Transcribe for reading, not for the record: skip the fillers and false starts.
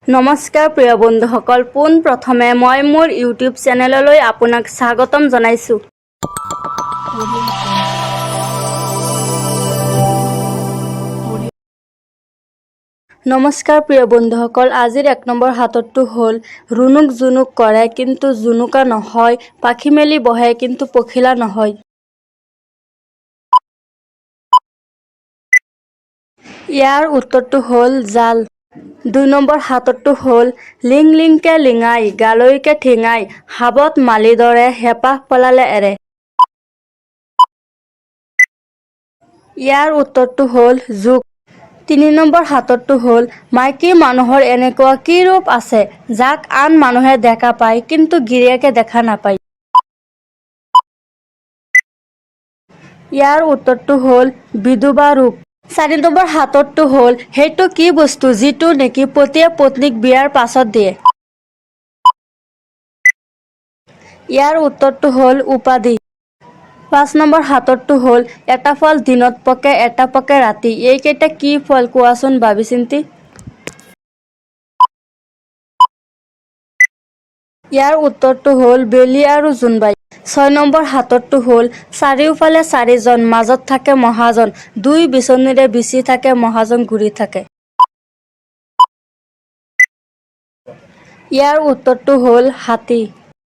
নমস্কাৰ প্ৰিয় বন্ধুসকল, পোনপ্ৰথমে মই মোৰ ইউটিউব চেনেললৈ আপোনাক স্বাগতম জনাইছোঁ। নমস্কাৰ প্ৰিয় বন্ধুসকল, আজিৰ 1 নম্বৰ হাতৰটো হ'ল ৰুনুক জুনুক কৰে কিন্তু জুনুকা নহয়, পাখি মেলি বহে কিন্তু পখিলা নহয়। ইয়াৰ উত্তৰটো হ'ল জাল। 2 নম্বৰ হাতৰটো হ'ল লিং লিংকে লিঙাই, গালৈকে ঠেঙাই, হাবত মালি দৰে হেঁপাহ পলালে এৰে। ইয়াৰ উত্তৰটো হ'ল জোক। 3 নম্বৰ হাতৰটো হ'ল মাইকী মানুহৰ এনেকুৱা কি ৰূপ আছে, যাক আন মানুহে দেখা পায় কিন্তু গিৰিয়েকে দেখা নাপায়। ইয়াৰ উত্তৰটো হ'ল বিধৱা ৰূপ। 4 নম্বৰ হাতৰটো হ'ল সেইটো কি বস্তু যিটো নেকি পতিয়ে পত্নীক বিয়াৰ পাছত দিয়ে। ইয়াৰ উত্তৰটো হ'ল উপাধি। 5 নম্বৰ হাতৰটো হ'ল এটা ফল দিনত পকে এটা পকে ৰাতি, এইকেইটা কি ফল কোৱাচোন ভাবি চিন্তি। ইয়াৰ উত্তৰটো হ'ল বেলি আৰু জোনবাই। 6 নম্বৰ হাতৰটো হ'ল চাৰিওফালে 4জন, মাজত থাকে মহাজন, 2 বিচনীৰে বিচি থাকে মহাজন ঘূৰি থাকে। ইয়াৰ উত্তৰটো হ'ল হাতী।